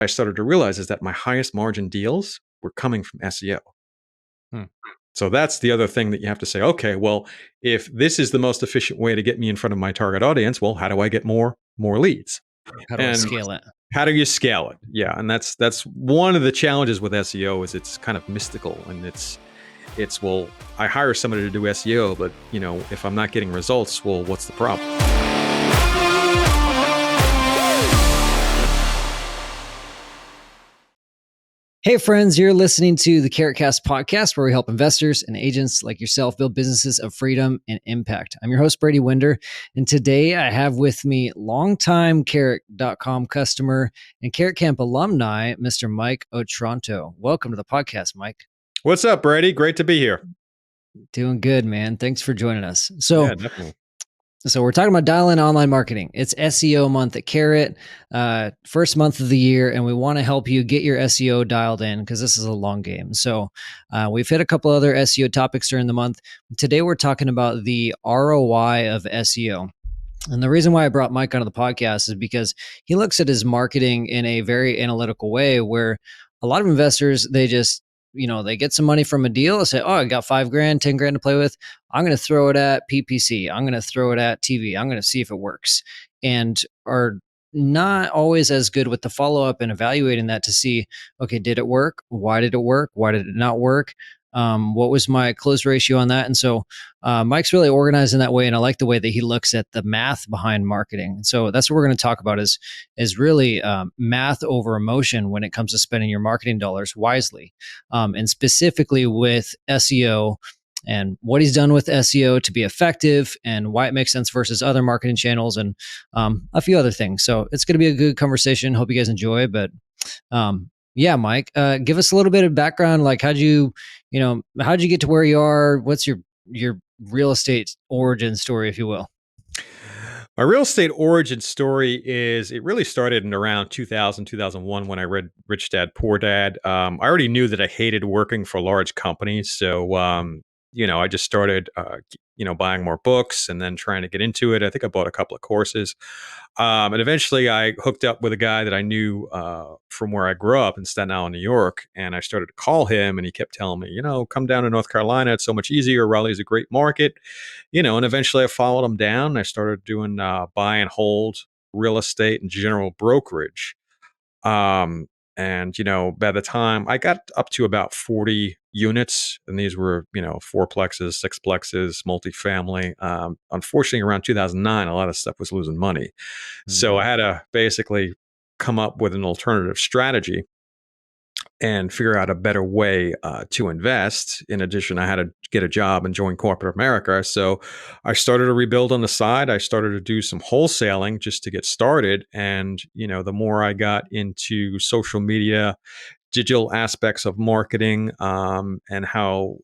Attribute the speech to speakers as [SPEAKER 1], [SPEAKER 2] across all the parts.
[SPEAKER 1] I started to realize is that my highest margin deals were coming from SEO.
[SPEAKER 2] Hmm.
[SPEAKER 1] So that's the other thing that you have to say, okay, well, if this is the most efficient way to get me in front of my target audience, well, how do I get more leads?
[SPEAKER 2] How do I
[SPEAKER 1] And
[SPEAKER 2] scale it?
[SPEAKER 1] how do you scale it? Yeah, and that's one of the challenges with SEO is it's kind of mystical, and it's well, I hire somebody to do SEO, but if I'm not getting results, well, what's the problem?
[SPEAKER 2] Hey friends, you're listening to the CarrotCast podcast, where we help investors and agents like yourself build businesses of freedom and impact. I'm your host, Brady Winder, and today I have with me longtime Carrot.com customer and Carrot Camp alumni, Mr. Mike Otranto. Welcome to the podcast, Mike.
[SPEAKER 1] What's up, Brady? Great to be here.
[SPEAKER 2] Doing good, man. Thanks for joining us.
[SPEAKER 1] Yeah, definitely.
[SPEAKER 2] So we're talking about dial-in online marketing. It's SEO month at Carrot, first month of the year, and we want to help you get your SEO dialed in because this is a long game. So we've hit a couple other SEO topics during the month. Today we're talking about the ROI of SEO. And the reason why I brought Mike onto the podcast is because he looks at his marketing in a very analytical way, where a lot of investors, they just they get some money from a deal. They say, oh, I got $5,000, $10,000 to play with. I'm going to throw it at PPC. I'm going to throw it at TV. I'm going to see if it works. And are not always as good with the follow-up and evaluating that to see, okay, did it work? Why did it work? Why did it not work? What was my close ratio on that? And so Mike's really organized in that way, and I like the way that he looks at the math behind marketing. And so that's what we're going to talk about is really math over emotion when it comes to spending your marketing dollars wisely, and specifically with SEO and what he's done with SEO to be effective and why it makes sense versus other marketing channels and a few other things. So it's going to be a good conversation. Hope you guys enjoy. But yeah, Mike, give us a little bit of background. Like, how'd you get to where you are? What's your real estate origin story, if you will?
[SPEAKER 1] My real estate origin story is it really started in around 2000, 2001 when I read Rich Dad, Poor Dad. I already knew that I hated working for large companies. So, I just started, buying more books and then trying to get into it. I think I bought a couple of courses. And eventually I hooked up with a guy that I knew from where I grew up in Staten Island, New York. And I started to call him and he kept telling me, come down to North Carolina. It's so much easier. Raleigh's a great market, and eventually I followed him down. I started doing buy and hold real estate and general brokerage. And by the time I got up to about 40 units, and these were, fourplexes, sixplexes, multifamily. Unfortunately, around 2009, a lot of stuff was losing money. Mm-hmm. So I had to basically come up with an alternative strategy and figure out a better way to invest. In addition, I had to get a job and join corporate America. So I started to rebuild on the side. I started to do some wholesaling just to get started. And, the more I got into social media, digital aspects of marketing, and how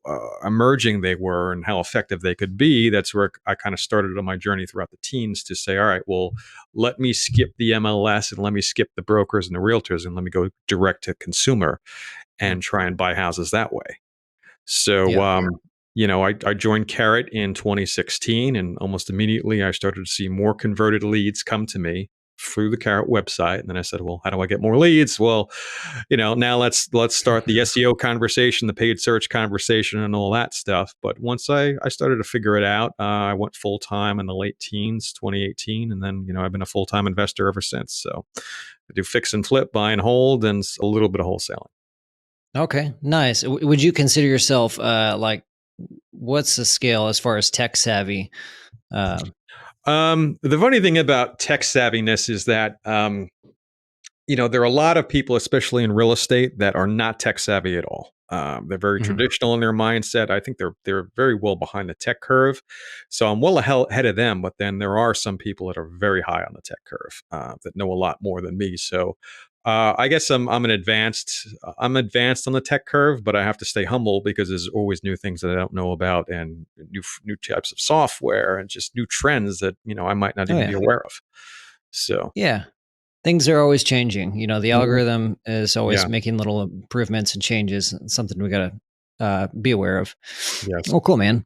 [SPEAKER 1] emerging they were and how effective they could be, that's where I kind of started on my journey throughout the teens to say, all right, well, let me skip the MLS and let me skip the brokers and the realtors and let me go direct to consumer and try and buy houses that way. So, I joined Carrot in 2016, and almost immediately I started to see more converted leads come to me through the Carrot website. And then I said, well, how do I get more leads? Well, now let's start the SEO conversation, the paid search conversation and all that stuff. But once I started to figure it out, I went full-time in the late teens, 2018. And then, I've been a full-time investor ever since. So I do fix and flip, buy and hold, and a little bit of wholesaling.
[SPEAKER 2] Okay, nice. Would you consider yourself what's the scale as far as tech savvy?
[SPEAKER 1] The funny thing about tech savviness is that, there are a lot of people, especially in real estate, that are not tech savvy at all. They're very traditional in their mindset. I think they're very well behind the tech curve. So I'm well ahead of them. But then there are some people that are very high on the tech curve that know a lot more than me. So I guess I'm advanced on the tech curve, but I have to stay humble because there's always new things that I don't know about and new types of software and just new trends that, I might not even be aware of. So,
[SPEAKER 2] yeah, things are always changing. The algorithm is always making little improvements and changes. It's something we got to be aware of.
[SPEAKER 1] Yes.
[SPEAKER 2] Oh, cool, man.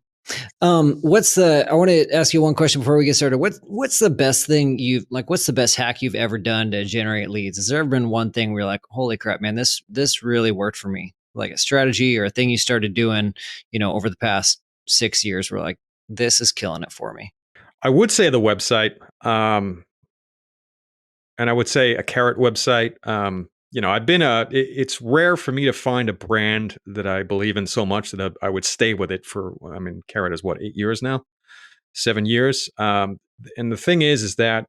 [SPEAKER 2] I want to ask you one question before we get started. What's the best thing what's the best hack you've ever done to generate leads? Has there ever been one thing where you're like, holy crap, man, this really worked for me? Like a strategy or a thing you started doing, over the past 6 years where like, this is killing it for me.
[SPEAKER 1] I would say the website, and I would say a Carrot website. I've been it's rare for me to find a brand that I believe in so much that I would stay with it for, I mean, Carrot is what, 8 years now, 7 years. And the thing is that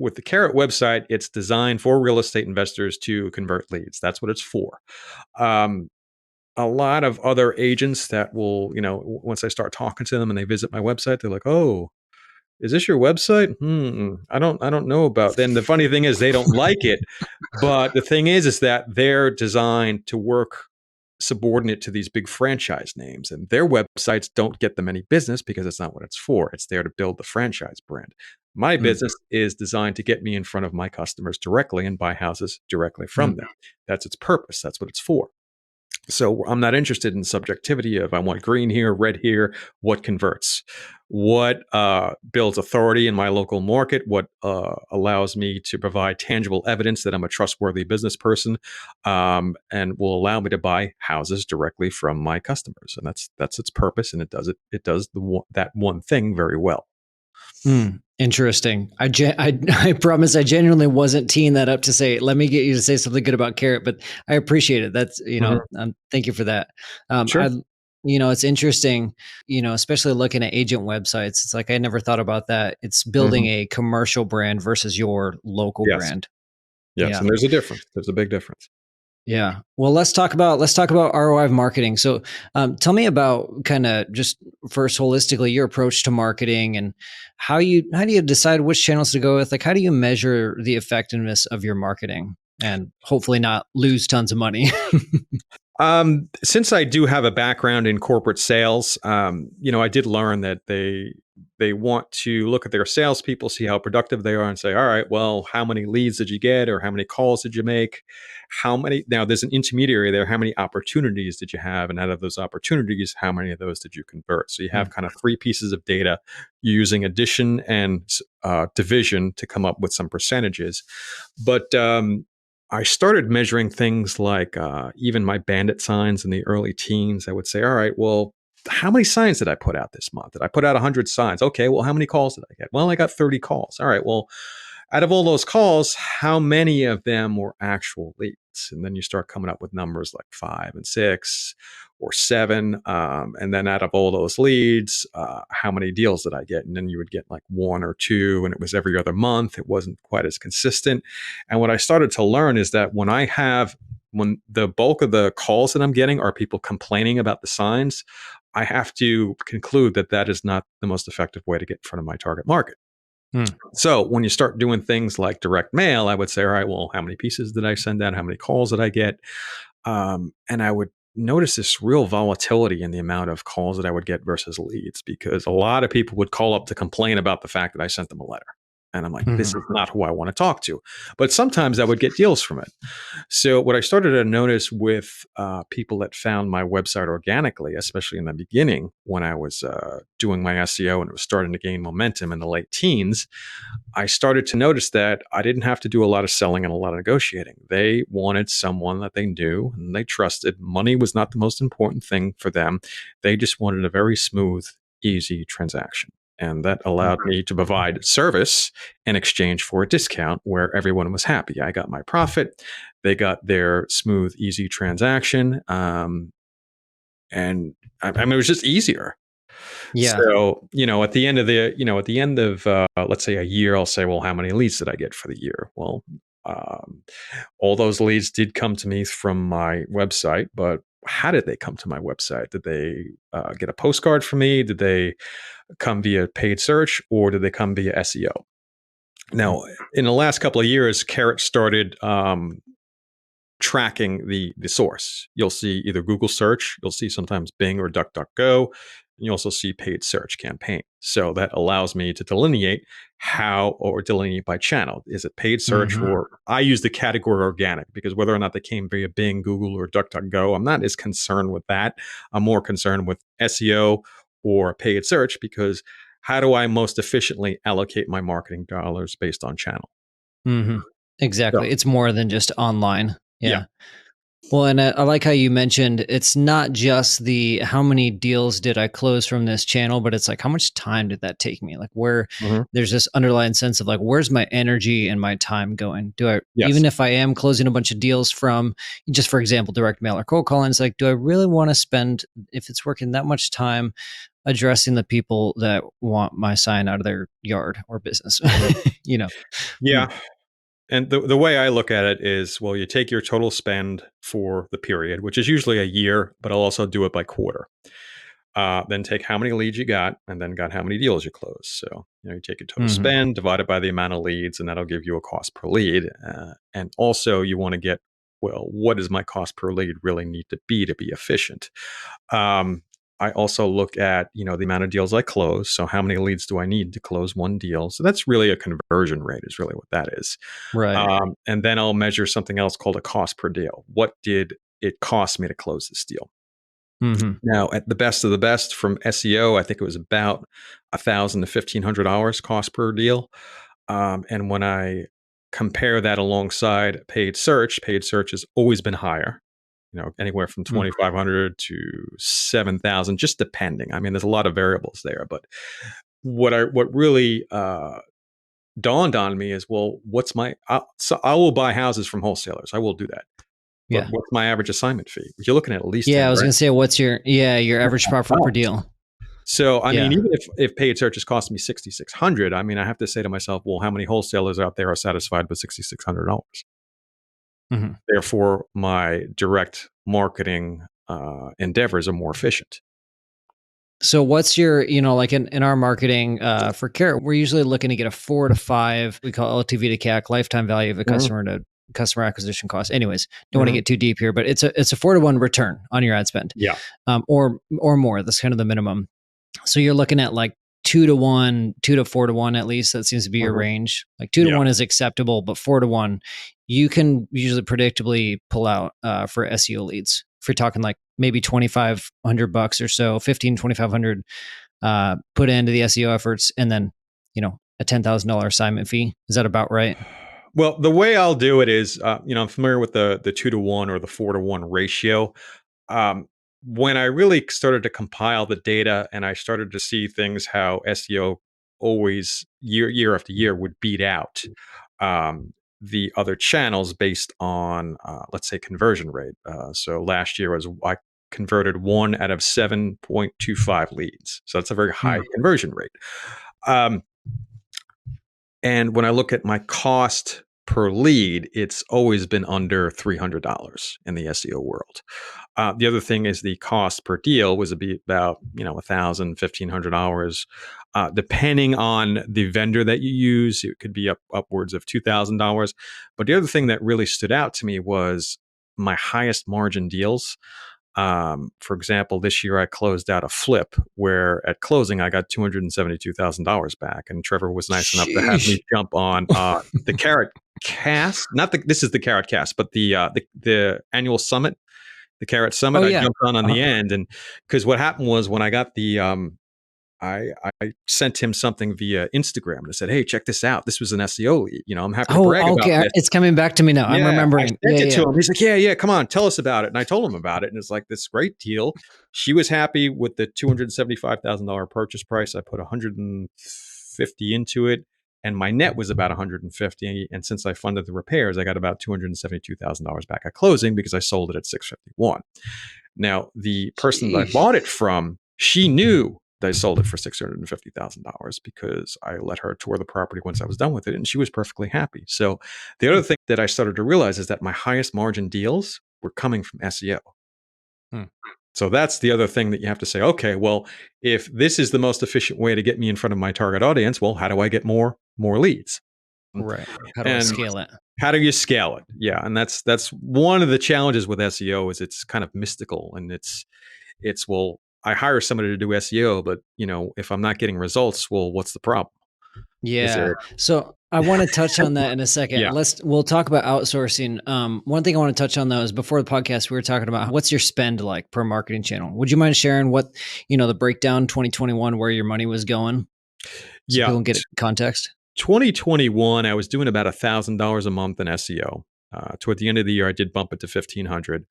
[SPEAKER 1] with the Carrot website, it's designed for real estate investors to convert leads. That's what it's for. Um, a lot of other agents that will, once I start talking to them and they visit my website, they're like, "Oh, is this your website? I don't know about." Then the funny thing is they don't like it, but the thing is that they're designed to work subordinate to these big franchise names, and their websites don't get them any business because it's not what it's for. It's there to build the franchise brand. My
[SPEAKER 2] Mm,
[SPEAKER 1] business is designed to get me in front of my customers directly and buy houses directly from
[SPEAKER 2] mm,
[SPEAKER 1] them. That's its purpose. That's what it's for. So I'm not interested in subjectivity of I want green here, red here, what converts, what builds authority in my local market, what allows me to provide tangible evidence that I'm a trustworthy business person, and will allow me to buy houses directly from my customers. And that's its purpose, and it does that one thing very well.
[SPEAKER 2] Interesting. I promise I genuinely wasn't teeing that up to say, let me get you to say something good about Carrot, but I appreciate it. That's,
[SPEAKER 1] Mhm.
[SPEAKER 2] thank you for that.
[SPEAKER 1] Sure.
[SPEAKER 2] It's interesting, especially looking at agent websites. It's like, I never thought about that. It's building
[SPEAKER 1] Mhm.
[SPEAKER 2] a commercial brand versus your local
[SPEAKER 1] Yes.
[SPEAKER 2] brand.
[SPEAKER 1] Yes.
[SPEAKER 2] Yeah.
[SPEAKER 1] And there's a difference. There's a big difference.
[SPEAKER 2] Yeah. Well, let's talk about ROI marketing. So, tell me about kind of just first holistically your approach to marketing and how do you decide which channels to go with? Like, how do you measure the effectiveness of your marketing and hopefully not lose tons of money?
[SPEAKER 1] Since I do have a background in corporate sales, I did learn that they want to look at their salespeople, see how productive they are, and say, all right, well, how many leads did you get, or how many calls did you make? How many? Now, there's an intermediary there. How many opportunities did you have, and out of those opportunities, how many of those did you convert? So you have
[SPEAKER 2] Mm,
[SPEAKER 1] kind of three pieces of data using addition and division to come up with some percentages. But I started measuring things like even my bandit signs in the early teens. I would say, all right, well, how many signs did I put out this month? Did I put out 100 signs? Okay, well, how many calls did I get? Well, I got 30 calls. All right, well, out of all those calls, how many of them were actual leads? And then you start coming up with numbers like 5 and 6 or 7. And then out of all those leads, how many deals did I get? And then you would get like 1 or 2, and it was every other month. It wasn't quite as consistent. And what I started to learn is that when the bulk of the calls that I'm getting are people complaining about the signs, I have to conclude that that is not the most effective way to get in front of my target market.
[SPEAKER 2] mm,
[SPEAKER 1] So when you start doing things like direct mail, I would say, all right, well, how many pieces did I send out? How many calls did I get? And I would notice this real volatility in the amount of calls that I would get versus leads, because a lot of people would call up to complain about the fact that I sent them a letter. And I'm like, this
[SPEAKER 2] mhm.
[SPEAKER 1] is not who I want to talk to. But sometimes I would get deals from it. So what I started to notice with people that found my website organically, especially in the beginning when I was doing my SEO and it was starting to gain momentum in the late teens, I started to notice that I didn't have to do a lot of selling and a lot of negotiating. They wanted someone that they knew and they trusted. Money was not the most important thing for them. They just wanted a very smooth, easy transaction. And that allowed me to provide service in exchange for a discount where everyone was happy. I got my profit, they got their smooth, easy transaction. And I mean, it was just easier.
[SPEAKER 2] Yeah.
[SPEAKER 1] So, at the end of, let's say a year, I'll say, well, how many leads did I get for the year? Well, um, all those leads did come to me from my website, but how did they come to my website? Did they get a postcard from me? Did they come via paid search, or did they come via SEO?
[SPEAKER 2] Mm,
[SPEAKER 1] Now, in the last couple of years, Carrot started tracking the source. You'll see either Google search, you'll see sometimes Bing or DuckDuckGo, and you also see paid search campaign. So that allows me to delineate delineate by channel. Is it paid search,
[SPEAKER 2] mhm.
[SPEAKER 1] or I use the category organic, because whether or not they came via Bing, Google, or DuckDuckGo, I'm not as concerned with that. I'm more concerned with SEO or paid search, because how do I most efficiently allocate my marketing dollars based on channel?
[SPEAKER 2] Hmm.
[SPEAKER 1] So,
[SPEAKER 2] Exactly. It's more than just online.
[SPEAKER 1] yeah.
[SPEAKER 2] Yeah. Well, and I like how you mentioned it's not just the how many deals did I close from this channel, but it's like how much time did that take me? Like where
[SPEAKER 1] Mhm.
[SPEAKER 2] there's this underlying sense of like where's my energy and my time going? Do I
[SPEAKER 1] Yes.
[SPEAKER 2] even if I am closing a bunch of deals from just for example direct mail or cold calling, it's like do I really want to spend if it's working that much time addressing the people that want my sign out of their yard or business?
[SPEAKER 1] Mhm.
[SPEAKER 2] you know. Hmm.
[SPEAKER 1] Yeah. And the way I look at it is, well, you take your total spend for the period, which is usually a year, but I'll also do it by quarter. Then take how many leads you got, and then got how many deals you closed. So you take your total
[SPEAKER 2] Hmm.
[SPEAKER 1] spend divided by the amount of leads, and that'll give you a cost per lead. And also, you want to get, well, what does my cost per lead really need to be efficient? Um, I also look at the amount of deals I close. So how many leads do I need to close one deal? So that's really a conversion rate, is really what that is.
[SPEAKER 2] Right.
[SPEAKER 1] And then I'll measure something else called a cost per deal. What did it cost me to close this deal?
[SPEAKER 2] Hmm.
[SPEAKER 1] Now, at the best of the best from SEO, I think it was about $1,000 to $1,500 cost per deal. And when I compare that alongside paid search has always been higher. Anywhere from 2,500 to 7,000, just depending. I mean, there's a lot of variables there, but what really dawned on me is, well, so I will buy houses from wholesalers. I will do that. But
[SPEAKER 2] Yeah.
[SPEAKER 1] what's my average assignment fee? You're looking at least
[SPEAKER 2] Yeah,
[SPEAKER 1] 10
[SPEAKER 2] I was
[SPEAKER 1] grand.
[SPEAKER 2] gonna say, what's your average profit per deal?
[SPEAKER 1] So, I mean,
[SPEAKER 2] Yeah.
[SPEAKER 1] even if paid search is costing me 6,600, I mean, I have to say to myself, well, how many wholesalers out there are satisfied with $6,600?
[SPEAKER 2] Mhm.
[SPEAKER 1] Therefore, my direct marketing endeavors are more efficient.
[SPEAKER 2] So what's your, like in our marketing for Carrot, we're usually looking to get a 4 to 5, we call LTV to CAC, lifetime value of a
[SPEAKER 1] Mhm,
[SPEAKER 2] customer to customer acquisition cost. Anyways, don't want to
[SPEAKER 1] mhm.
[SPEAKER 2] get too deep here, but it's a 4 to 1 return on your ad spend.
[SPEAKER 1] Yeah.
[SPEAKER 2] Or more. That's kind of the minimum. So you're looking at like 2 to 1, 2 to 4 to 1 at least. That seems to be your
[SPEAKER 1] Mhm.
[SPEAKER 2] range. Like two to
[SPEAKER 1] Yeah.
[SPEAKER 2] one is acceptable, but 4 to 1, you can usually predictably pull out for SEO leads. If you're talking like maybe $2,500 or so, 2,500 put into the SEO efforts, and then a $10,000 assignment fee. Is that about right?
[SPEAKER 1] Well, the way I'll do it is, I'm familiar with the 2 to 1 or the 4 to 1 ratio. Um, when I really started to compile the data and I started to see things how SEO always year after year would beat out um, the other channels based on, let's say, conversion rate. So last year I converted 1 out of 7.25 leads. So that's a very high
[SPEAKER 2] Hmm.
[SPEAKER 1] conversion rate. Um, and when I look at my cost per lead, it's always been under $300 in the SEO world. The other thing is the cost per deal was about $1,000, $1,500, depending on the vendor that you use. It could be upwards of $2,000. But the other thing that really stood out to me was my highest margin deals. For example, this year I closed out a flip where at closing I got $272,000 back, and Trevor was nice enough to have me
[SPEAKER 2] Sheesh.
[SPEAKER 1] jump on the Carrot Cast. Not this is the Carrot Cast, but the annual summit, the Carrot
[SPEAKER 2] Oh
[SPEAKER 1] Summit. I
[SPEAKER 2] yeah.
[SPEAKER 1] jumped on
[SPEAKER 2] Uh-huh.
[SPEAKER 1] the end, and because what happened was when I got I sent him something via Instagram and I said, "Hey, check this out. This was an SEO lead. I'm happy to
[SPEAKER 2] Oh,
[SPEAKER 1] brag about
[SPEAKER 2] okay.
[SPEAKER 1] this."
[SPEAKER 2] It's coming back to me now. I'm
[SPEAKER 1] Yeah, I
[SPEAKER 2] remembering.
[SPEAKER 1] sent
[SPEAKER 2] Yeah,
[SPEAKER 1] it to
[SPEAKER 2] yeah.
[SPEAKER 1] him. He's like, yeah, come on, tell us about it. And I told him about it, and it's like this great deal. She was happy with the $275,000 purchase price. I put 150 into it, and my net was about 150. And since I funded the repairs, I got about $272,000 back at closing because I sold it at 651. Now, the person that I
[SPEAKER 2] Sheesh.
[SPEAKER 1] bought it from, she knew that I sold it for $650,000 because I let her tour the property once I was done with it, and she was perfectly happy. So, the other thing that I started to realize is that my highest margin deals were coming from SEO.
[SPEAKER 2] Hmm.
[SPEAKER 1] So that's the other thing that you have to say, okay, well, if this is the most efficient way to get me in front of my target audience, well, how do I get more leads?
[SPEAKER 2] Right. How do I
[SPEAKER 1] And
[SPEAKER 2] scale it?
[SPEAKER 1] how do you scale it? Yeah, and that's one of the challenges with SEO is it's kind of mystical, and it's well, I hire somebody to do SEO, but if I'm not getting results, well, what's the problem? Is
[SPEAKER 2] Yeah.
[SPEAKER 1] there?
[SPEAKER 2] So I want to touch on that in a second.
[SPEAKER 1] Yeah.
[SPEAKER 2] We'll talk about outsourcing. One thing I want to touch on though is before the podcast, we were talking about what's your spend like per marketing channel. Would you mind sharing what, the breakdown 2021, where your money was going so
[SPEAKER 1] Yeah.
[SPEAKER 2] people can get context?
[SPEAKER 1] 2021, I was doing about $1,000 a month in SEO. Toward the end of the year, I did bump it to 1,500.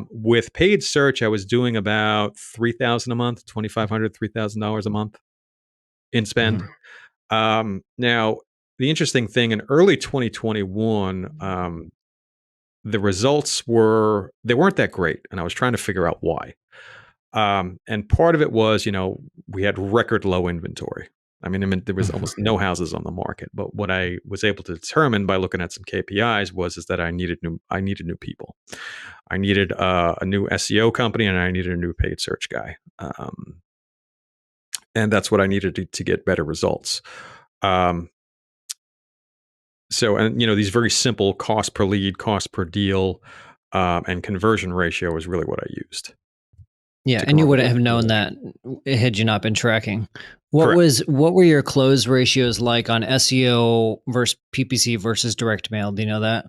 [SPEAKER 1] With paid search, I was doing about 3,000 a month, 2,500, $3,000 a month in spend.
[SPEAKER 2] Mhm.
[SPEAKER 1] Now, the interesting thing in early 2021, the results they weren't that great, and I was trying to figure out why. And part of it was, we had record low inventory. I mean, there was almost no houses on the market. But what I was able to determine by looking at some KPIs is that I needed new people. I needed a new SEO company, and I needed a new paid search guy. And that's what I needed to get better results. Um, and these very simple cost per lead, cost per deal, and conversion ratio is really what I used
[SPEAKER 2] Yeah,
[SPEAKER 1] to
[SPEAKER 2] and
[SPEAKER 1] come
[SPEAKER 2] you
[SPEAKER 1] up with
[SPEAKER 2] wouldn't have
[SPEAKER 1] the
[SPEAKER 2] known
[SPEAKER 1] information.
[SPEAKER 2] that had you not been tracking.
[SPEAKER 1] Correct.
[SPEAKER 2] What were your close ratios like on SEO versus PPC versus direct mail? Do you know that?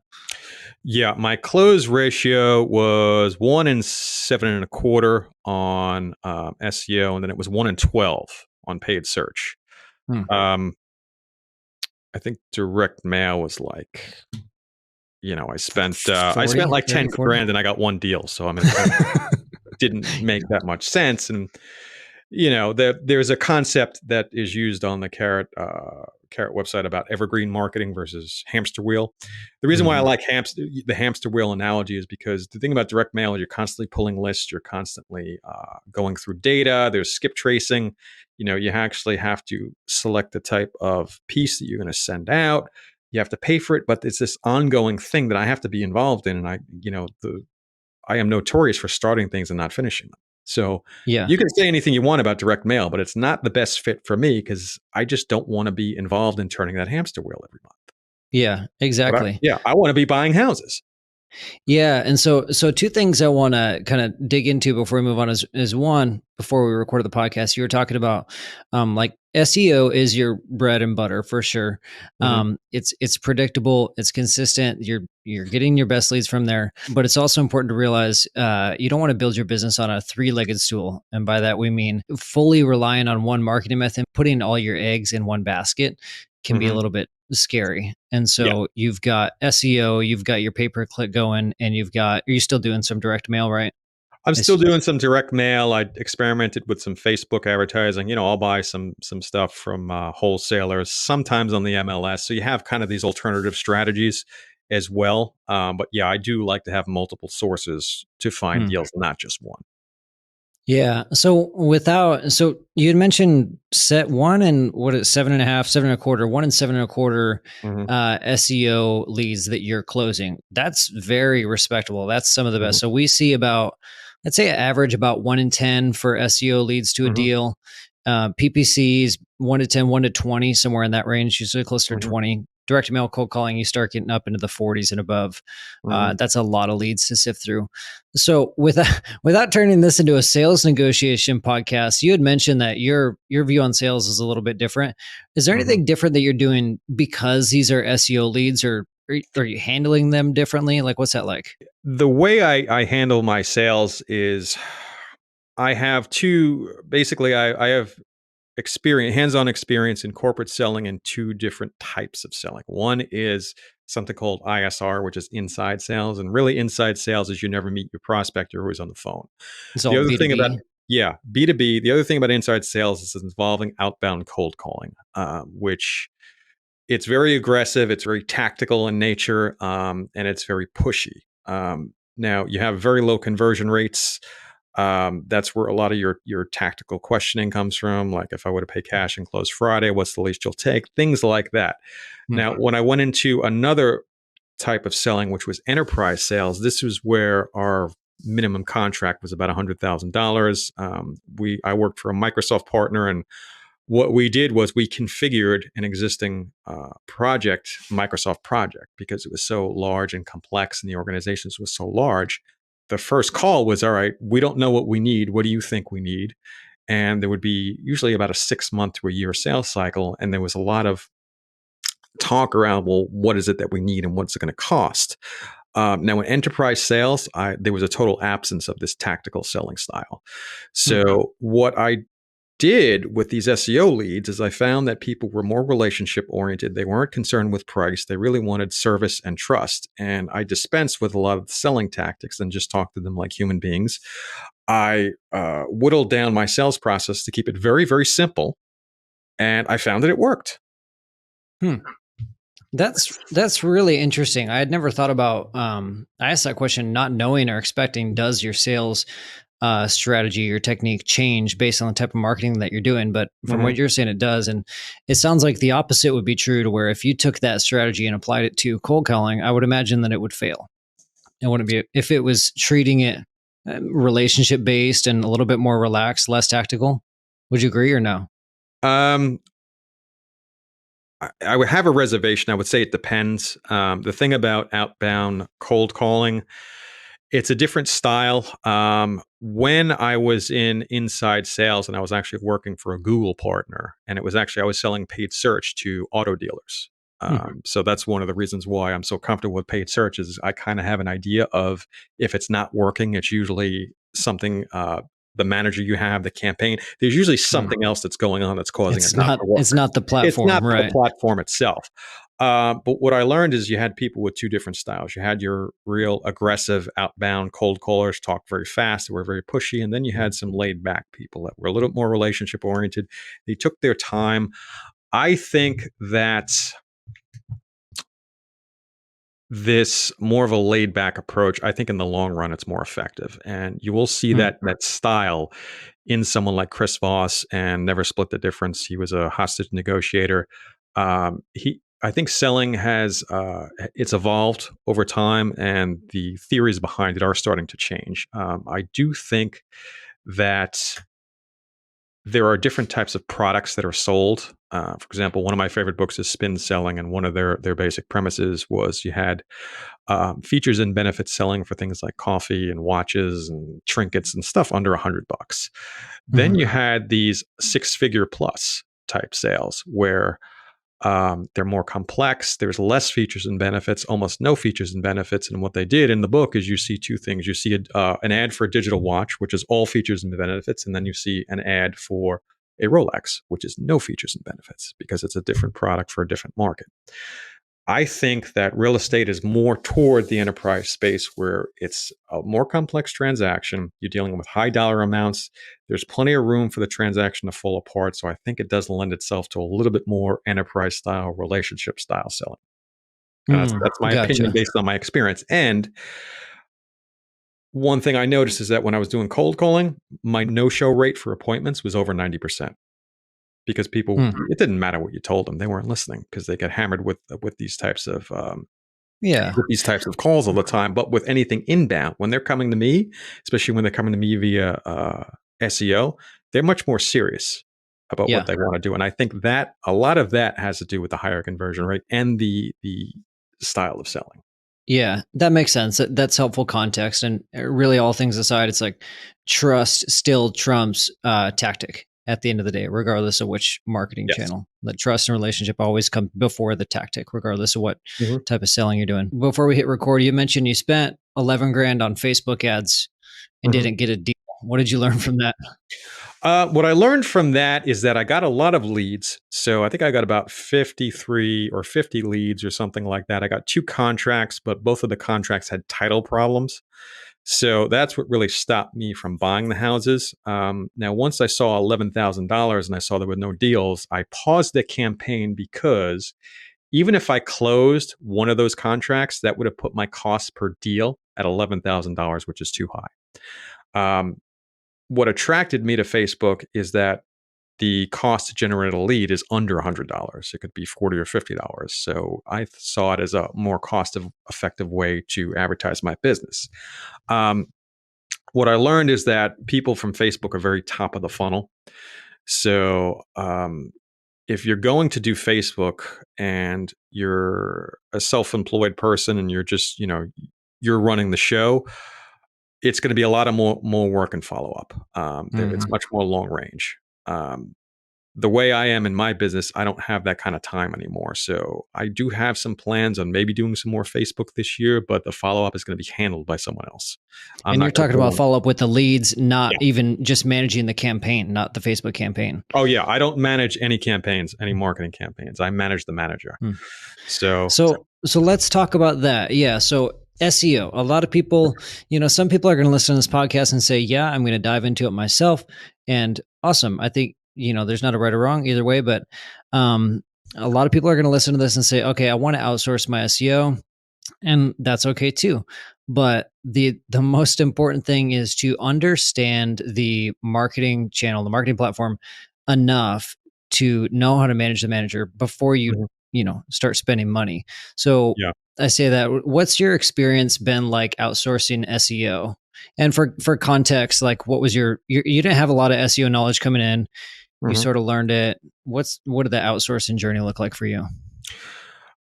[SPEAKER 1] Yeah, my close ratio was 1 in 7.25 on SEO, and then it was 1 in 12 on paid search.
[SPEAKER 2] Hmm.
[SPEAKER 1] Um, I think direct mail was like, I spent
[SPEAKER 2] 40,
[SPEAKER 1] like
[SPEAKER 2] 30,
[SPEAKER 1] 10
[SPEAKER 2] 40?
[SPEAKER 1] grand and I got one deal. So I mean, it kind of didn't make that much sense. And there's a concept that is used on the Carrot website about evergreen marketing versus hamster wheel. The reason why I
[SPEAKER 2] Mhm.
[SPEAKER 1] like the hamster wheel analogy is because the thing about direct mail is you're constantly pulling lists, you're constantly going through data. There's skip tracing. You actually have to select the type of piece that you're going to send out. You have to pay for it, but it's this ongoing thing that I have to be involved in, and I am notorious for starting things and not finishing them. So
[SPEAKER 2] Yeah.
[SPEAKER 1] you can say anything you want about direct mail, but it's not the best fit for me because I just don't want to be involved in turning that hamster wheel every month.
[SPEAKER 2] Yeah,
[SPEAKER 1] But
[SPEAKER 2] exactly.
[SPEAKER 1] I want to be buying houses.
[SPEAKER 2] Yeah, and so two things I want to kind of dig into before we move on is one, before we recorded the podcast, you were talking about like SEO is your bread and butter for sure.
[SPEAKER 1] Hmm.
[SPEAKER 2] It's predictable, it's consistent. You're getting your best leads from there, but it's also important to realize you don't want to build your business on a three-legged stool, and by that we mean fully relying on one marketing method, putting all your eggs in one basket can be a
[SPEAKER 1] Hmm.
[SPEAKER 2] little bit scary. And
[SPEAKER 1] Yeah,
[SPEAKER 2] so you've got SEO, you've got your pay per click going, and are you still doing some direct mail, right?
[SPEAKER 1] I'm
[SPEAKER 2] It's,
[SPEAKER 1] still doing some direct mail. I experimented with some Facebook advertising. I'll buy some stuff from wholesalers, sometimes on the MLS. So you have kind of these alternative strategies as well. But yeah, I do like to have multiple sources to find
[SPEAKER 2] hmm.
[SPEAKER 1] deals, not just one.
[SPEAKER 2] Yeah. So you had mentioned set one and what is 7.5, 7.25, 1 in 7.25
[SPEAKER 1] Hmm.
[SPEAKER 2] SEO leads that you're closing. That's very respectable. That's some of the
[SPEAKER 1] Hmm.
[SPEAKER 2] best. So we see about, let's say, average about 1 in 10 for SEO leads to a
[SPEAKER 1] Hmm.
[SPEAKER 2] deal. PPCs 1 to 10, 1 to 20, somewhere in that range, usually closer to
[SPEAKER 1] Hmm.
[SPEAKER 2] 20. Direct mail cold calling, you start getting up into the 40s and above.
[SPEAKER 1] Hmm.
[SPEAKER 2] That's a lot of leads to sift through. So without turning this into a sales negotiation podcast, you had mentioned that your view on sales is a little bit different. Is there
[SPEAKER 1] Hmm.
[SPEAKER 2] anything different that you're doing because these are SEO leads, or are you handling them differently? Like, what's that like?
[SPEAKER 1] The way I handle my sales is I have basically, I have hands-on experience in corporate selling and two different types of selling. One is something called ISR, which is inside sales. And really inside sales is you never meet your prospect, you're always on the phone.
[SPEAKER 2] It's
[SPEAKER 1] The
[SPEAKER 2] all
[SPEAKER 1] other thing about
[SPEAKER 2] B2B.
[SPEAKER 1] Yeah, B2B. The other thing about inside sales is it's involving outbound cold calling, which it's very aggressive, it's very tactical in nature, and it's very pushy. Now you have very low conversion rates. That's where a lot of your tactical questioning comes from. Like, if I were to pay cash and close Friday, what's the least you'll take? Things like that.
[SPEAKER 2] Hmm.
[SPEAKER 1] Now, when I went into another type of selling, which was enterprise sales, this was where our minimum contract was about $100,000. I worked for a Microsoft partner, and what we did was we configured an existing Microsoft project, because it was so large and complex and the organizations was so large. The first call was, all right, we don't know what we need. What do you think we need? And there would be usually about a 6 month to a year sales cycle. And there was a lot of talk around, well, what is it that we need and what's it going to cost? Now, in enterprise sales, there was a total absence of this tactical selling style.
[SPEAKER 2] Hmm.
[SPEAKER 1] So, what I did with these SEO leads is I found that people were more relationship oriented. They weren't concerned with price. They really wanted service and trust. And I dispensed with a lot of the selling tactics and just talked to them like human beings. I whittled down my sales process to keep it very, very simple. And I found that it worked.
[SPEAKER 2] Hmm. That's really interesting. I had never thought about. I asked that question not knowing or expecting. Does your sales strategy or technique change based on the type of marketing that you're doing? But from
[SPEAKER 1] Mhm.
[SPEAKER 2] what you're saying, it does, and it sounds like the opposite would be true. To where if you took that strategy and applied it to cold calling, I would imagine that it would fail. It wouldn't be if it was treating it relationship based and a little bit more relaxed, less tactical. Would you agree or no?
[SPEAKER 1] Um, I would have a reservation. I would say it depends. The thing about outbound cold calling, it's a different style. When I was in inside sales and I was actually working for a Google partner, and it was actually, I was selling paid search to auto dealers.
[SPEAKER 2] Hmm.
[SPEAKER 1] So that's one of the reasons why I'm so comfortable with paid search is I kind of have an idea of if it's not working, it's usually something, the manager you have, the campaign, there's usually
[SPEAKER 2] Hmm.
[SPEAKER 1] something else that's going on that's causing it not to work.
[SPEAKER 2] It's not the
[SPEAKER 1] It's not
[SPEAKER 2] platform,
[SPEAKER 1] the
[SPEAKER 2] right?
[SPEAKER 1] platform itself. But what I learned is you had people with two different styles. You had your real aggressive outbound cold callers, talk very fast, they were very pushy, and then you had some laid back people that were a little more relationship oriented. They took their time. I think that this more of a laid back approach, I think in the long run it's more effective, and you will see
[SPEAKER 2] Hmm.
[SPEAKER 1] that style in someone like Chris Voss and Never Split the Difference. He was a hostage negotiator. I think selling has it's evolved over time, and the theories behind it are starting to change. I do think that there are different types of products that are sold. For example, one of my favorite books is Spin Selling, and one of their basic premises was you had features and benefits selling for things like coffee and watches and trinkets and stuff under $100. Then
[SPEAKER 2] Hmm.
[SPEAKER 1] you had these six-figure plus type sales where they're more complex. There's less features and benefits, almost no features and benefits. And what they did in the book is you see two things. You see an ad for a digital watch, which is all features and benefits. And then you see an ad for a Rolex, which is no features and benefits because it's a different product for a different market. I think that real estate is more toward the enterprise space where it's a more complex transaction. You're dealing with high dollar amounts. There's plenty of room for the transaction to fall apart. So I think it does lend itself to a little bit more enterprise style, relationship style selling. And that's my opinion
[SPEAKER 2] Gotcha.
[SPEAKER 1] based on my experience. And one thing I noticed is that when I was doing cold calling, my no-show rate for appointments was over 90% because people,
[SPEAKER 2] Hmm.
[SPEAKER 1] it didn't matter what you told them. They weren't listening because they get hammered with these types of
[SPEAKER 2] Yeah.
[SPEAKER 1] calls all the time. But with anything inbound, when they're coming to me, especially when they're coming to me via SEO, they're much more serious about what
[SPEAKER 2] Yeah.
[SPEAKER 1] they want to do. And I think that a lot of that has to do with the higher conversion rate and the style of selling.
[SPEAKER 2] Yeah, that makes sense. That's helpful context. And really, all things aside, it's like trust still trumps tactic at the end of the day, regardless of which marketing
[SPEAKER 1] Yes.
[SPEAKER 2] channel. The trust and relationship always come before the tactic, regardless of what
[SPEAKER 1] Mhm.
[SPEAKER 2] type of selling you're doing. Before we hit record, you mentioned you spent 11 grand on Facebook ads and
[SPEAKER 1] Mhm.
[SPEAKER 2] didn't get a deal. What did you learn from that?
[SPEAKER 1] What I learned from that is that I got a lot of leads. So I think I got about 53 or 50 leads or something like that. I got two contracts, but both of the contracts had title problems. So that's what really stopped me from buying the houses. Now, once I saw $11,000 and I saw there were no deals, I paused the campaign because even if I closed one of those contracts, that would have put my cost per deal at $11,000, which is too high. Um, what attracted me to Facebook is that the cost to generate a lead is under $100. It could be $40 or $50. So I saw it as a more cost effective way to advertise my business. Um, what I learned is that people from Facebook are very top of the funnel. So if you're going to do Facebook and you're a self-employed person and you're just, you're running the show, it's going to be a lot of more work and follow up. It's
[SPEAKER 2] Mhm.
[SPEAKER 1] much more long range. Um, the way I am in my business, I don't have that kind of time anymore. So I do have some plans on maybe doing some more Facebook this year, but the follow up is going to be handled by someone else. I'm
[SPEAKER 2] And you're
[SPEAKER 1] not going to
[SPEAKER 2] talking
[SPEAKER 1] put
[SPEAKER 2] about
[SPEAKER 1] on.
[SPEAKER 2] follow up with the leads, not
[SPEAKER 1] Yeah.
[SPEAKER 2] even just managing the campaign, not the Facebook campaign.
[SPEAKER 1] Oh yeah, I don't manage any campaigns, any marketing campaigns. I manage the manager.
[SPEAKER 2] Hmm.
[SPEAKER 1] So
[SPEAKER 2] So let's talk about that. Yeah. So SEO. A lot of people, some people are going to listen to this podcast and say, "Yeah, I'm going to dive into it myself." And awesome. I think there's not a right or wrong either way, but um, a lot of people are going to listen to this and say, "Okay, I want to outsource my SEO." And that's okay too. But the most important thing is to understand the marketing channel, the marketing platform enough to know how to manage the manager before you
[SPEAKER 1] mhm,
[SPEAKER 2] start spending money. So
[SPEAKER 1] yeah.
[SPEAKER 2] I say that. What's your experience been like outsourcing SEO? And for context, like what was you didn't have a lot of SEO knowledge coming in. You
[SPEAKER 1] Mhm.
[SPEAKER 2] sort of learned it. What did the outsourcing journey look like for you?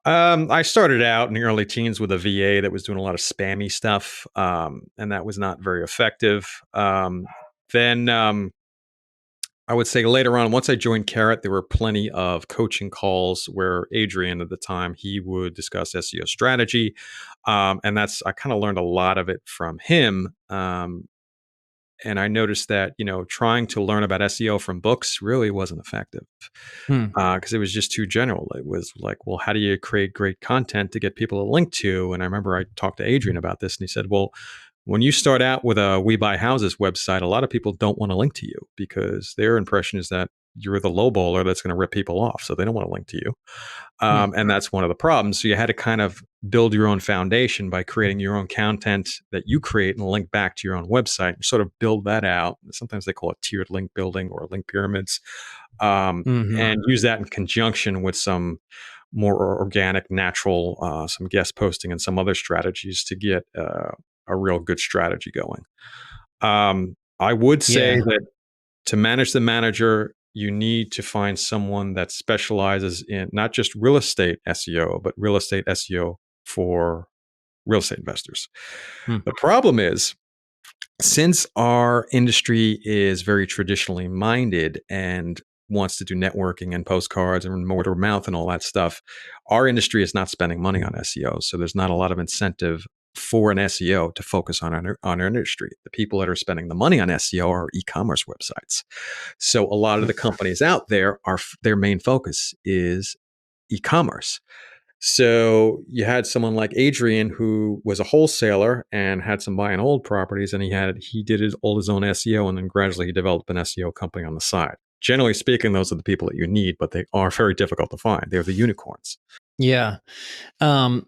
[SPEAKER 1] I started out in the early teens with a VA that was doing a lot of spammy stuff, and that was not very effective. Then I would say later on, once I joined Carrot, there were plenty of coaching calls where Adrian at the time he would discuss SEO strategy, and I kind of learned a lot of it from him. And I noticed that trying to learn about SEO from books really wasn't effective
[SPEAKER 2] Hmm.
[SPEAKER 1] because it was just too general. It was like, well, how do you create great content to get people to link to? And I remember I talked to Adrian about this, and he said, well, when you start out with a We Buy Houses website, a lot of people don't want to link to you because their impression is that you're the lowballer that's going to rip people off. So they don't want to link to you.
[SPEAKER 2] Hmm.
[SPEAKER 1] And that's one of the problems. So you had to kind of build your own foundation by creating your own content that you create and link back to your own website and sort of build that out. Sometimes they call it tiered link building or link pyramids,
[SPEAKER 2] Hmm.
[SPEAKER 1] and use that in conjunction with some more organic, natural, some guest posting and some other strategies to get a real good strategy going. I would say
[SPEAKER 2] Yeah.
[SPEAKER 1] that to manage the manager, you need to find someone that specializes in not just real estate SEO, but real estate SEO for real estate investors.
[SPEAKER 2] Hmm.
[SPEAKER 1] The problem is, since our industry is very traditionally minded and wants to do networking and postcards and word of mouth and all that stuff, our industry is not spending money on SEO. So there's not a lot of incentive for an SEO to focus on our industry. The people that are spending the money on SEO are e-commerce websites. So a lot of the companies out there their main focus is e-commerce. So you had someone like Adrian who was a wholesaler and had some buy and hold properties, and he did all his own SEO, and then gradually he developed an SEO company on the side. Generally speaking, those are the people that you need, but they are very difficult to find. They're the unicorns.
[SPEAKER 2] Yeah. Um,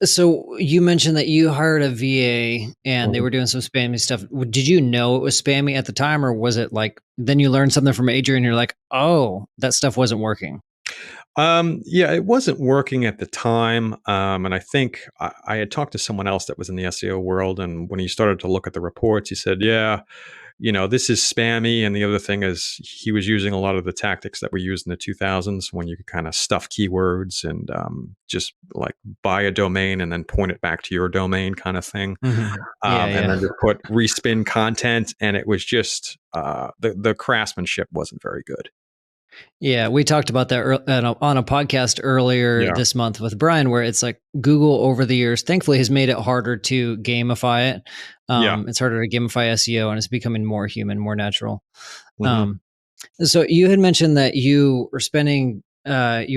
[SPEAKER 2] so you mentioned that you hired a VA and they
[SPEAKER 1] Mhm.
[SPEAKER 2] were doing some spammy stuff. Did you know it was spammy at the time, or was it like then you learned something from Adrian? You're like, oh, that stuff wasn't working.
[SPEAKER 1] Yeah, it wasn't working at the time, and I think I had talked to someone else that was in the SEO world, and when he started to look at the reports, he said, "Yeah, this is spammy." And the other thing is he was using a lot of the tactics that were used in the 2000s when you could kind of stuff keywords and just like buy a domain and then point it back to your domain kind of thing.
[SPEAKER 2] Yeah,
[SPEAKER 1] And
[SPEAKER 2] yeah.
[SPEAKER 1] then just put respin content. And it was just the craftsmanship wasn't very good.
[SPEAKER 2] Yeah, we talked about that on a podcast earlier
[SPEAKER 1] Yeah.
[SPEAKER 2] this month with Brian, where it's like Google over the years, thankfully, has made it harder to gamify it.
[SPEAKER 1] Yeah.
[SPEAKER 2] It's harder to gamify SEO, and it's becoming more human, more natural.
[SPEAKER 1] Hmm.
[SPEAKER 2] Um, So you had mentioned that you were spending about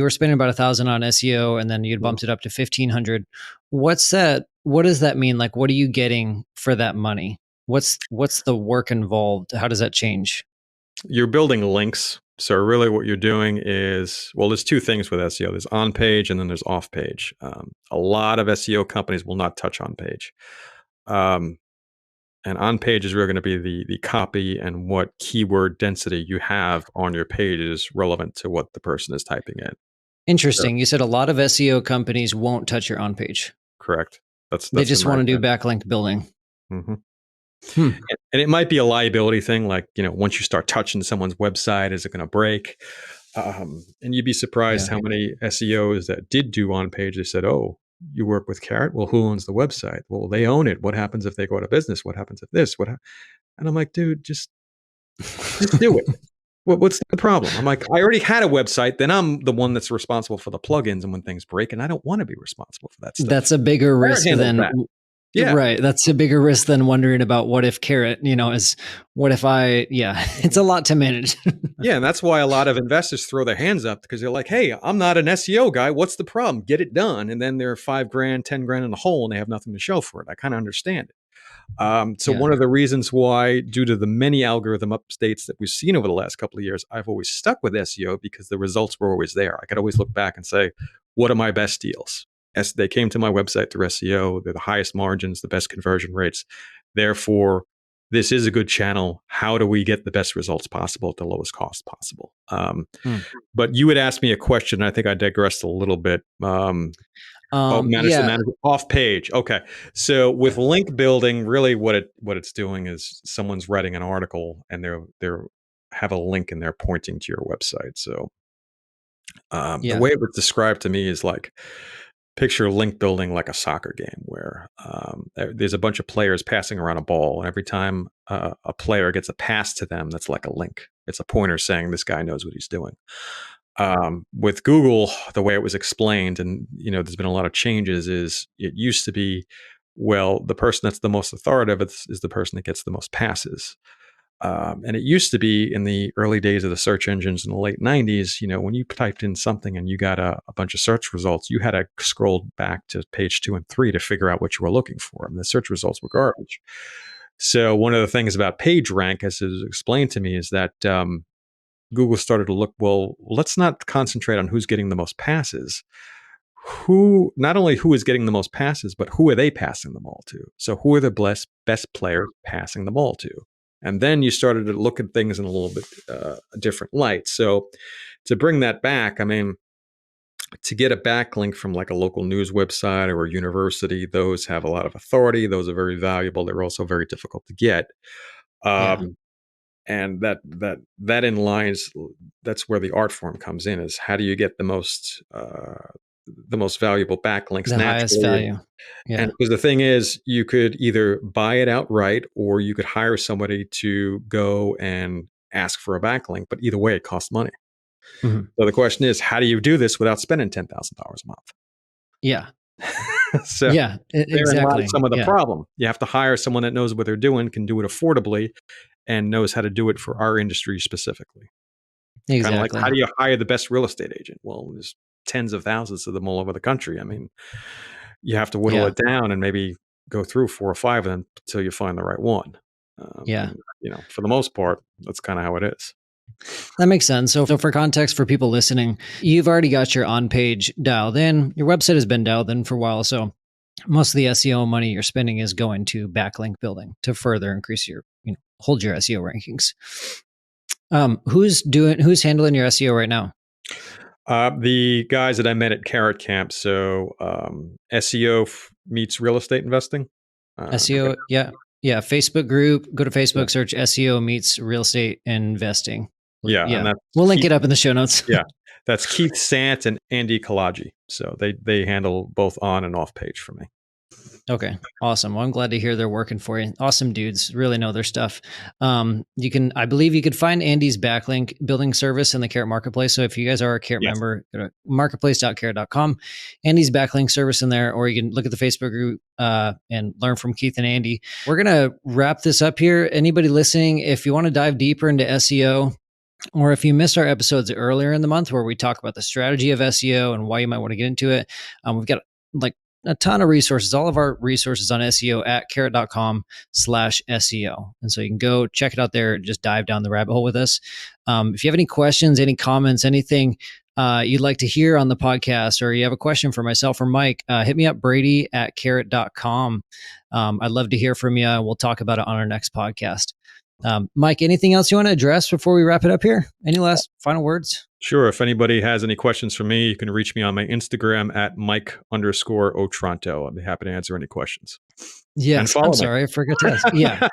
[SPEAKER 2] 1,000 on SEO, and then you'd bumped it up to 1,500. What's that? What does that mean? Like, what are you getting for that money? What's the work involved? How does that change?
[SPEAKER 1] You're building links. So really what you're doing is, well, there's two things with SEO. There's on page and then there's off page. A lot of SEO companies will not touch on page. Um, and on page is really going to be the copy and what keyword density you have on your page is relevant to what the person is typing in. So,
[SPEAKER 2] Interesting. You said a lot of SEO companies won't touch your on page.
[SPEAKER 1] correct. That's
[SPEAKER 2] They
[SPEAKER 1] that's in
[SPEAKER 2] just
[SPEAKER 1] my
[SPEAKER 2] want to do
[SPEAKER 1] opinion.
[SPEAKER 2] backlink building.
[SPEAKER 1] Mhm.
[SPEAKER 2] Hmm.
[SPEAKER 1] And it might be a liability thing, like once you start touching someone's website, is it going to break? And you'd be surprised
[SPEAKER 2] Yeah.
[SPEAKER 1] how many SEOs that did do on page. They said, "Oh, you work with Carrot? Well, who owns the website? Well, they own it. What happens if they go out of business? What happens if this? And I'm like, dude, just do it. What's the problem? I'm like, I already had a website. Then I'm the one that's responsible for the plugins and when things break, and I don't want to be responsible for that stuff.
[SPEAKER 2] That's a bigger
[SPEAKER 1] Carrot
[SPEAKER 2] risk
[SPEAKER 1] handles
[SPEAKER 2] than
[SPEAKER 1] that. Yeah.
[SPEAKER 2] right. That's a bigger risk than wondering about what if Carrot, is what if it's a lot to manage.
[SPEAKER 1] Yeah, and that's why a lot of investors throw their hands up because they're like, "Hey, I'm not an SEO guy. What's the problem? Get it done." And then they're $5,000, $10,000 in the hole, and they have nothing to show for it. I kind of understand it. So
[SPEAKER 2] Yeah.
[SPEAKER 1] one of the reasons why, due to the many algorithm updates that we've seen over the last couple of years, I've always stuck with SEO because the results were always there. I could always look back and say, "What are my best deals?" As they came to my website through SEO, they're the highest margins, the best conversion rates. Therefore, this is a good channel. How do we get the best results possible at the lowest cost possible?
[SPEAKER 2] Hmm.
[SPEAKER 1] But you would ask me a question. I think I digressed a little bit. Manage the
[SPEAKER 2] Yeah.
[SPEAKER 1] manager off page. Okay. So with link building, really what it's doing is someone's writing an article and they're have a link and they're pointing to your website. So the
[SPEAKER 2] Yeah.
[SPEAKER 1] way it was described to me is like picture link building like a soccer game where there's a bunch of players passing around a ball, and every time a player gets a pass to them, that's like a link. It's a pointer saying this guy knows what he's doing. With Google, the way it was explained, and there's been a lot of changes, is it used to be, well, the person that's the most authoritative is the person that gets the most passes. And it used to be in the early days of the search engines in the late 90s, when you typed in something and you got a bunch of search results, you had to scroll back to page 2 and 3 to figure out what you were looking for. And the search results were garbage. So one of the things about PageRank, as it was explained to me, is that Google started to look, well, let's not concentrate on who's getting the most passes. Not only who is getting the most passes, but who are they passing the ball to? So who are the best players passing the ball to? And then you started to look at things in a little bit different light. So to bring that back, I mean, to get a backlink from like a local news website or a university, those have a lot of authority. Those are very valuable. They're also very difficult to get.
[SPEAKER 2] Yeah.
[SPEAKER 1] And that in lines, that's where the art form comes in, is how do you get the most valuable backlinks
[SPEAKER 2] The highest
[SPEAKER 1] naturally.
[SPEAKER 2] value. Yeah.
[SPEAKER 1] And because the thing is, you could either buy it outright or you could hire somebody to go and ask for a backlink, but either way it costs money.
[SPEAKER 2] Mhm.
[SPEAKER 1] So the question is, how do you do this without spending $10,000 a month?
[SPEAKER 2] Yeah.
[SPEAKER 1] So
[SPEAKER 2] Yeah.
[SPEAKER 1] therein lies
[SPEAKER 2] Exactly.
[SPEAKER 1] some of the
[SPEAKER 2] Yeah.
[SPEAKER 1] problem. You have to hire someone that knows what they're doing, can do it affordably, and knows how to do it for our industry specifically. Kind of like, how
[SPEAKER 2] Exactly.
[SPEAKER 1] do you hire the best real estate agent? Well, there's tens of thousands of them all over the country. I mean, you have to whittle
[SPEAKER 2] Yeah.
[SPEAKER 1] it down and maybe go through 4 or 5 of them until you find the right one.
[SPEAKER 2] Yeah.
[SPEAKER 1] And, for the most part, that's kind of how it is.
[SPEAKER 2] That makes sense. So for context for people listening, you've already got your OnPage dialed in. Your website has been dialed in for a while. So most of the SEO money you're spending is going to backlink building to further increase your, hold your SEO rankings. Who's handling your SEO right now?
[SPEAKER 1] The guys that I met at Carrot Camp. So SEO meets real estate investing.
[SPEAKER 2] SEO, yeah. Yeah. Facebook group, go to Facebook, search SEO meets real estate investing.
[SPEAKER 1] Yeah.
[SPEAKER 2] Yeah.
[SPEAKER 1] And that's
[SPEAKER 2] We'll link it up in the show notes.
[SPEAKER 1] Yeah. That's Keith Sant and Andy Kalaji. So they handle both on and off page for me.
[SPEAKER 2] Okay. Awesome. Well, I'm glad to hear they're working for you. Awesome dudes, really know their stuff. I believe you could find Andy's backlink building service in the Carrot Marketplace. So if you guys are a Carrot member, go to marketplace.carrot.com. Andy's backlink service in there, or you can look at the Facebook group and learn from Keith and Andy. We're going to wrap this up here. Anybody listening, if you want to dive deeper into SEO, or if you missed our episodes earlier in the month where we talk about the strategy of SEO and why you might want to get into it, we've got like a ton of resources, all of our resources on SEO at carrot.com/SEO. And so you can go check it out there, just dive down the rabbit hole with us. If you have any questions, any comments, anything you'd like to hear on the podcast, or you have a question for myself or Mike, hit me up, Brady at carrot.com. I'd love to hear from you. We'll talk about it on our next podcast. Mike, anything else you want to address before we wrap it up here? Any last final words?
[SPEAKER 1] Sure. If anybody has any questions for me, you can reach me on my Instagram at Mike_Otranto. I'd be happy to answer any questions.
[SPEAKER 2] Yes. I'm sorry. I forgot to ask. Yeah.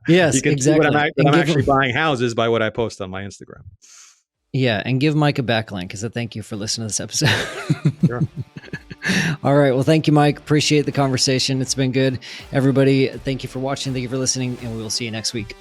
[SPEAKER 2] Yes,
[SPEAKER 1] you can
[SPEAKER 2] exactly.
[SPEAKER 1] see I'm actually buying houses by what I post on my Instagram.
[SPEAKER 2] Yeah. And give Mike a backlink as a thank you for listening to this episode.
[SPEAKER 1] Sure.
[SPEAKER 2] All right. Well, thank you, Mike. Appreciate the conversation. It's been good. Everybody, thank you for watching. Thank you for listening. And we will see you next week.